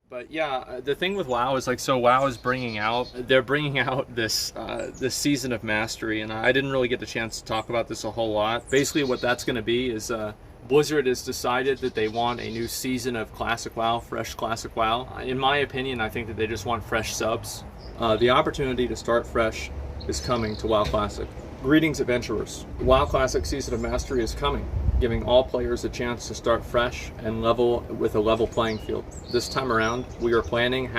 But yeah, the thing with WoW is like, so WoW is they're bringing out this season of mastery, and I didn't really get the chance to talk about this a whole lot. Basically, what that's going to be is Blizzard has decided that they want a new season of Classic WoW, fresh Classic WoW. In my opinion, I think that they just want fresh subs. The opportunity to start fresh is coming to WoW Classic. Greetings, adventurers. WoW Classic Season of Mastery is coming, giving all players a chance to start fresh and level with a level playing field. This time around, we are planning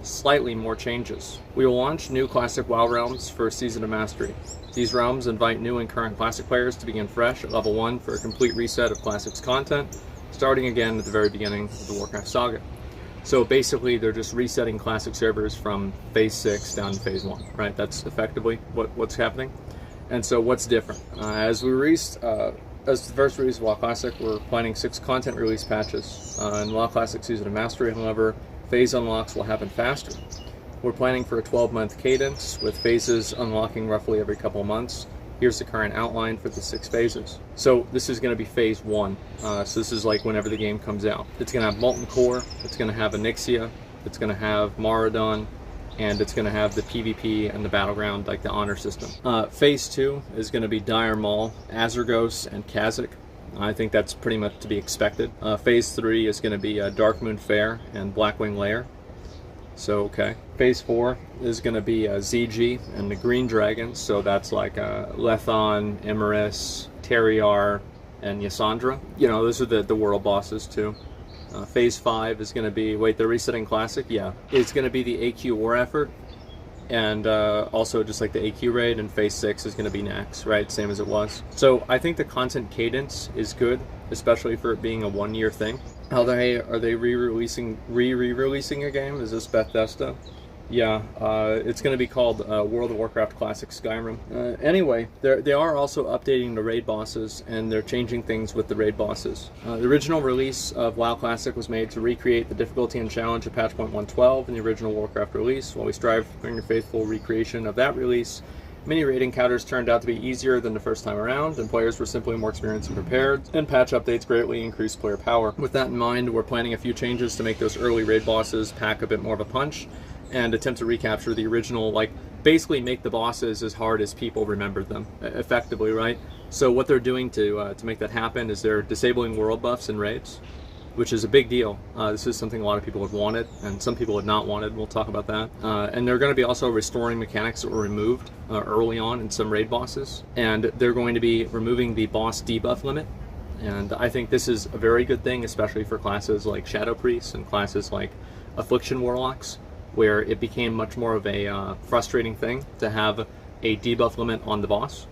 #slightly more changes. We will launch new Classic WoW realms for Season of Mastery. These realms invite new and current Classic players to begin fresh at level 1 for a complete reset of Classic's content, starting again at the very beginning of the Warcraft saga. So basically, they're just resetting Classic servers from Phase 6 down to Phase 1, right? That's effectively what's happening. And so what's different? As the first release of WoW Classic, we're planning 6 content release patches. In WoW Classic Season of Mastery, however, phase unlocks will happen faster. We're planning for a 12-month cadence, with phases unlocking roughly every couple of months. Here's the current outline for the 6 phases. So this is going to be Phase 1. So this is like whenever the game comes out. It's going to have Molten Core, it's going to have Onyxia, it's going to have Maraudon, and it's going to have the PvP and the Battleground, like the honor system. Phase 2 is going to be Dire Maul, Azergos, and Kha'Zix. I think that's pretty much to be expected. Phase 3 is going to be Darkmoon Faire and Blackwing Lair. So, okay. Phase 4 is going to be ZG and the Green Dragons, so that's like Lethon, Imaris, Terriar, and Yasandra. You know, those are the world bosses too. Phase 5 is going to be, wait, they're resetting Classic? Yeah. It's going to be the AQ War Effort, and also just like the AQ Raid, and Phase 6 is going to be Nax, right? Same as it was. So I think the content cadence is good, especially for it being a one-year thing. Are they re-releasing a game? Is this Bethesda? Yeah, it's going to be called World of Warcraft Classic Skyrim. Anyway, they are also updating the raid bosses, and they're changing things with the raid bosses. The original release of WoW Classic was made to recreate the difficulty and challenge of patch point 112 in the original Warcraft release. While we strive for a faithful recreation of that release, many raid encounters turned out to be easier than the first time around, and players were simply more experienced and prepared, and patch updates greatly increased player power. With that in mind, we're planning a few changes to make those early raid bosses pack a bit more of a punch, and attempt to recapture the original, like, basically make the bosses as hard as people remembered them, effectively, right? So what they're doing to make that happen is they're disabling world buffs in raids, which is a big deal. This is something a lot of people had wanted, and some people had not wanted. We'll talk about that. And they're going to be also restoring mechanics that were removed early on in some raid bosses. And they're going to be removing the boss debuff limit. And I think this is a very good thing, especially for classes like Shadow Priests and classes like Affliction Warlocks, where it became much more of a frustrating thing to have a debuff limit on the boss.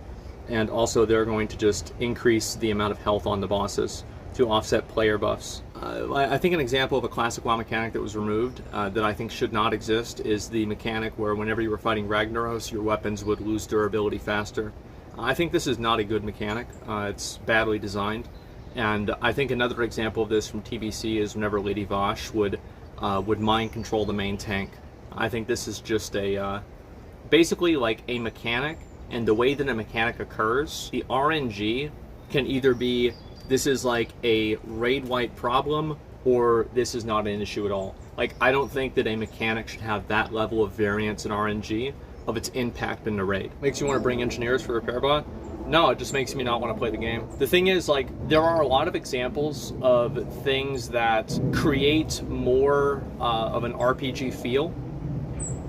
And also they're going to just increase the amount of health on the bosses to offset player buffs. I think an example of a classic WoW mechanic that was removed that I think should not exist is the mechanic where whenever you were fighting Ragnaros, your weapons would lose durability faster. I think this is not a good mechanic. It's badly designed. And I think another example of this from TBC is whenever Lady Vosh would mind control the main tank. I think this is just basically like a mechanic, and the way that a mechanic occurs, the RNG can either be this is like a raid wipe problem, or this is not an issue at all. Like, I don't think that a mechanic should have that level of variance in RNG of its impact in the raid. Makes you want to bring engineers for repair bot? No, it just makes me not want to play the game. The thing is, like, there are a lot of examples of things that create more of an RPG feel,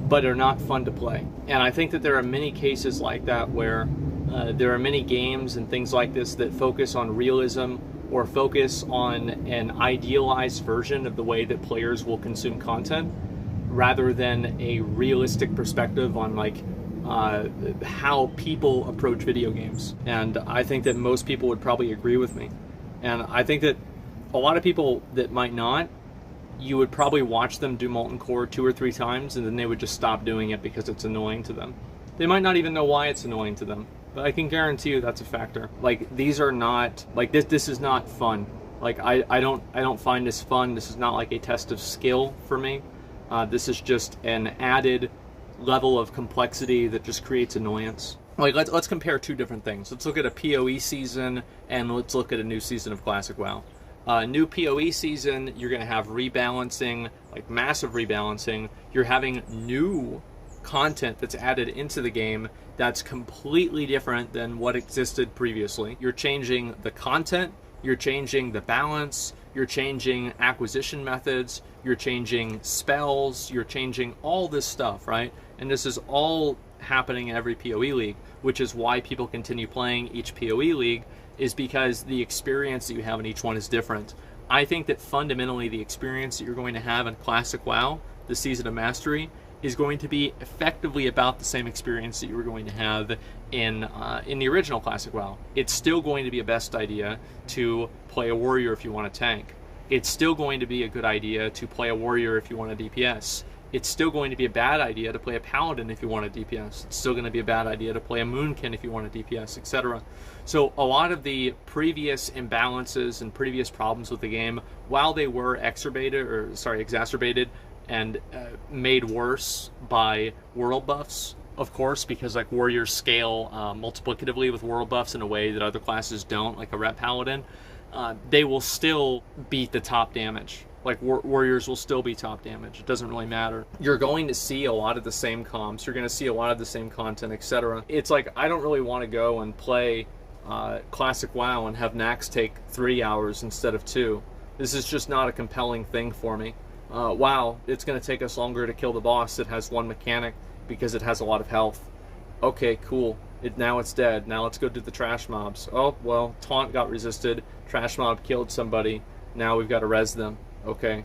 but are not fun to play. And I think that there are many cases like that where there are many games and things like this that focus on realism or focus on an idealized version of the way that players will consume content, rather than a realistic perspective on, like, how people approach video games. And I think that most people would probably agree with me. And I think that a lot of people that might not, you would probably watch them do Molten Core 2 or 3 times, and then they would just stop doing it because it's annoying to them. They might not even know why it's annoying to them, but I can guarantee you that's a factor. Like, these are not, like, this is not fun. Like, I don't find this fun. This is not like a test of skill for me. This is just an added level of complexity that just creates annoyance. Like, let's compare 2 different things. Let's look at a PoE season, and let's look at a new season of Classic WoW. New PoE season, you're going to have rebalancing like massive rebalancing. You're having new content that's added into the game that's completely different than what existed previously. You're changing the content, you're changing the balance, you're changing acquisition methods, you're changing spells, you're changing all this stuff, right? And this is all happening in every PoE league, which is why people continue playing each PoE league, is because the experience that you have in each one is different. I think that fundamentally the experience that you're going to have in Classic WoW, the Season of Mastery, is going to be effectively about the same experience that you were going to have in the original Classic WoW. It's still going to be a best idea to play a warrior if you want to tank. It's still going to be a good idea to play a warrior if you want to DPS. It's still going to be a bad idea to play a paladin if you want to DPS. It's still going to be a bad idea to play a moonkin if you want to DPS, etc. So a lot of the previous imbalances and previous problems with the game, while they were exacerbated and made worse by world buffs, of course, because like warriors scale multiplicatively with world buffs in a way that other classes don't, like a ret paladin, they will still beat the top damage. Like warriors will still be top damage. It doesn't really matter. You're going to see a lot of the same comps. You're going to see a lot of the same content, etc. It's like I don't really want to go and play Classic WoW and have Nax take 3 hours instead of 2. This is just not a compelling thing for me. Wow, it's going to take us longer to kill the boss that has one mechanic because it has a lot of health. Okay, cool. Now it's dead. Now let's go do the trash mobs. Oh, well, taunt got resisted. Trash mob killed somebody. Now we've got to res them. Okay.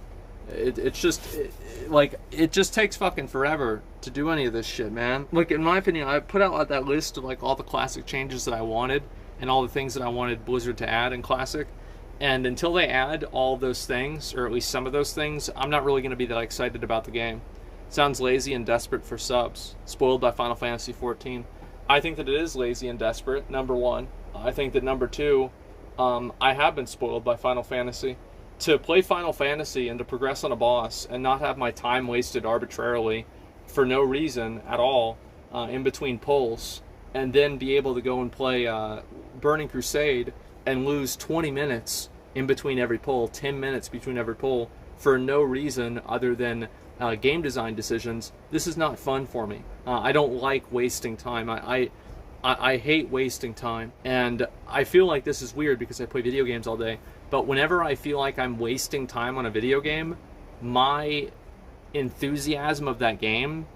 It just takes fucking forever to do any of this shit, man. Like, in my opinion, I put out that list of like all the Classic changes that I wanted and all the things that I wanted Blizzard to add in Classic. And until they add all those things, or at least some of those things, I'm not really going to be that excited about the game. Sounds lazy and desperate for subs. Spoiled by Final Fantasy XIV. I think that it is lazy and desperate, number one. I think that number two, I have been spoiled by Final Fantasy. To play Final Fantasy and to progress on a boss and not have my time wasted arbitrarily for no reason at all in between pulls, and then be able to go and play Burning Crusade and lose 20 minutes in between every pull, 10 minutes between every pull, for no reason other than game design decisions, this is not fun for me. I don't like wasting time. I hate wasting time, and I feel like this is weird because I play video games all day, but whenever I feel like I'm wasting time on a video game, my enthusiasm of that game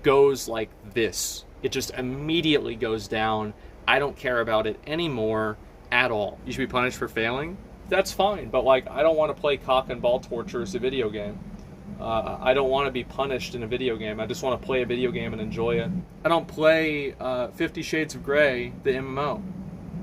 goes like this. It just immediately goes down. I don't care about it anymore at all. You should be punished for failing? That's fine, but like, I don't want to play cock and ball torture as a video game. I don't want to be punished in a video game. I just want to play a video game and enjoy it. I don't play 50 Shades of Grey, the MMO.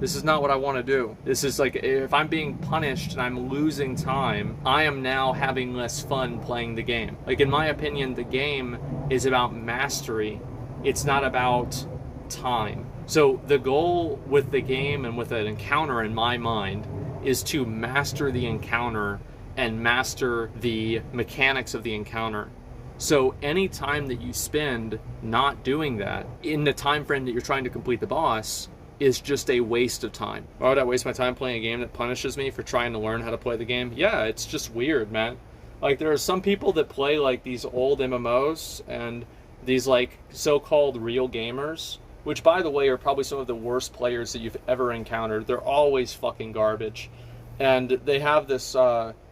This is not what I want to do. This is like, if I'm being punished and I'm losing time, I am now having less fun playing the game. Like, in my opinion, the game is about mastery. It's not about time. So the goal with the game and with an encounter in my mind is to master the encounter and master the mechanics of the encounter. So any time that you spend not doing that in the time frame that you're trying to complete the boss is just a waste of time. Why would I waste my time playing a game that punishes me for trying to learn how to play the game? Yeah, it's just weird, man. Like, there are some people that play like these old MMOs and these like so-called real gamers, which, by the way, are probably some of the worst players that you've ever encountered. They're always fucking garbage. And they have this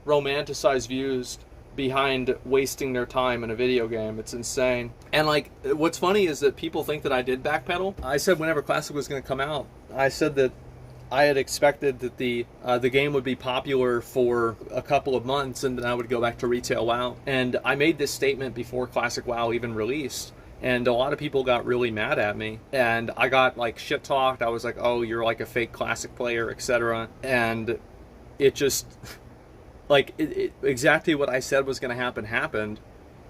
romanticized views behind wasting their time in a video game. It's insane. And like, what's funny is that people think that I did backpedal. I said whenever Classic was going to come out, I said that I had expected that the game would be popular for a couple of months and then I would go back to retail WoW. And I made this statement before Classic WoW even released. And a lot of people got really mad at me. And I got like shit talked. I was like, oh, you're like a fake Classic player, etc. And it just... like, exactly what I said was going to happen happened,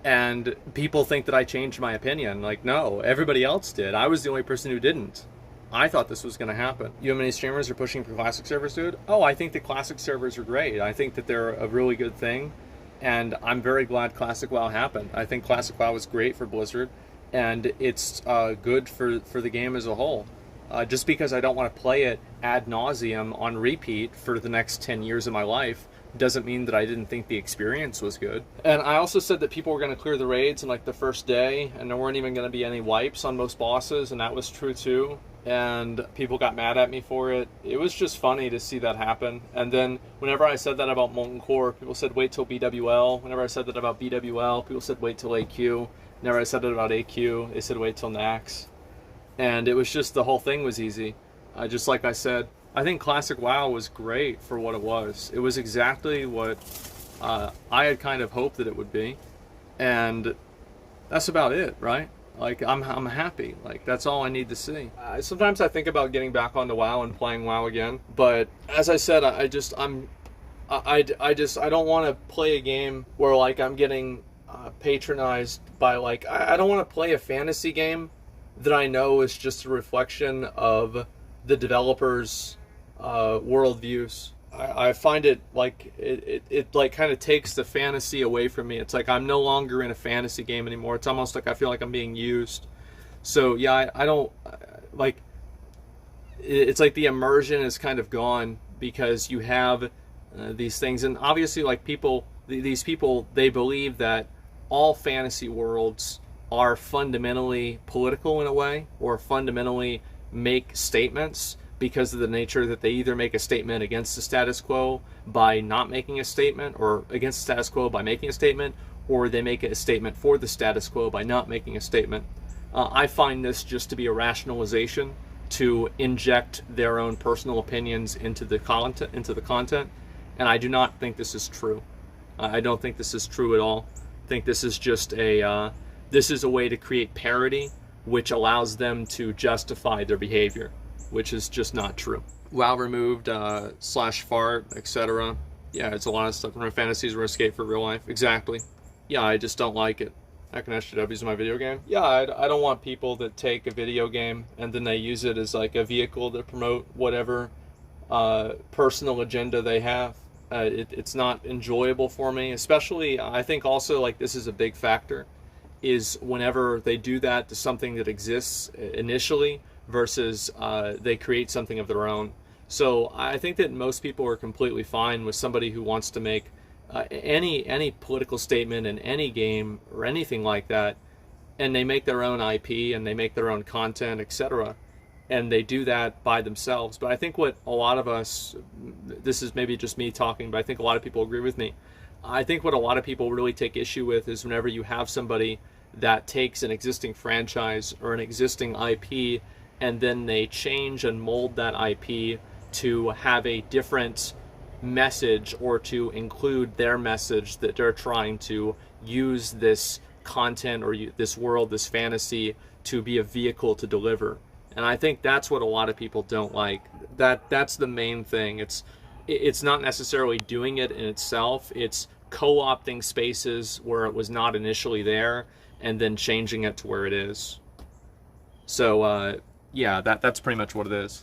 and people think that I changed my opinion. Like, no, everybody else did. I was the only person who didn't. I thought this was going to happen. You know how many streamers are pushing for Classic servers, dude? Oh, I think the Classic servers are great. I think that they're a really good thing, and I'm very glad Classic WoW happened. I think Classic WoW was great for Blizzard, and it's good for the game as a whole. Just because I don't want to play it ad nauseum on repeat for the next 10 years of my life doesn't mean that I didn't think the experience was good. And I also said that people were going to clear the raids in like the first day, and there weren't even going to be any wipes on most bosses, and that was true too. And people got mad at me for it. It was just funny to see that happen. And then whenever I said that about Molten Core, people said wait till BWL. Whenever I said that about BWL, people said wait till AQ. Whenever I said it about AQ, they said wait till Nax. And it was just, the whole thing was easy. Just like I said, I think Classic WoW was great for what it was. It was exactly what I had kind of hoped that it would be. And that's about it, right? Like, I'm happy. Like, that's all I need to see. Sometimes I think about getting back onto WoW and playing WoW again. But as I said, I don't want to play a game where, like, I'm getting patronized by, like, I don't want to play a fantasy game that I know is just a reflection of the developers' worldviews. I find it like it like kind of takes the fantasy away from me. It's like I'm no longer in a fantasy game anymore. It's almost like I feel like I'm being used. So yeah, I don't like. It's like the immersion is kind of gone because you have these things, and obviously, like these people, they believe that all fantasy worlds are fundamentally political in a way, or fundamentally make statements because of the nature that they either make a statement against the status quo by not making a statement, or against the status quo by making a statement, or they make a statement for the status quo by not making a statement. I find this just to be a rationalization to inject their own personal opinions into the content, and I do not think this is true. I don't think this is true at all. I think this is just a way to create parody, which allows them to justify their behavior, which is just not true. WoW removed /fart, etc. Yeah, it's a lot of stuff. Remember, fantasies were escape for real life. Exactly. Yeah, I just don't like it. Hacking SJWs in my video game. Yeah, I don't want people that take a video game and then they use it as like a vehicle to promote whatever personal agenda they have. It's not enjoyable for me. Especially, I think also, like, this is a big factor, is whenever they do that to something that exists initially versus they create something of their own. So I think that most people are completely fine with somebody who wants to make any political statement in any game or anything like that, and they make their own IP and they make their own content, etc. And they do that by themselves. But I think what a lot of us, this is maybe just me talking, but I think a lot of people agree with me. I think what a lot of people really take issue with is whenever you have somebody that takes an existing franchise or an existing IP and then they change and mold that IP to have a different message, or to include their message that they're trying to use this content or this world, this fantasy, to be a vehicle to deliver. And I think that's what a lot of people don't like. That's the main thing. It's not necessarily doing it in itself. It's co-opting spaces where it was not initially there and then changing it to where it is. So yeah, that's pretty much what it is.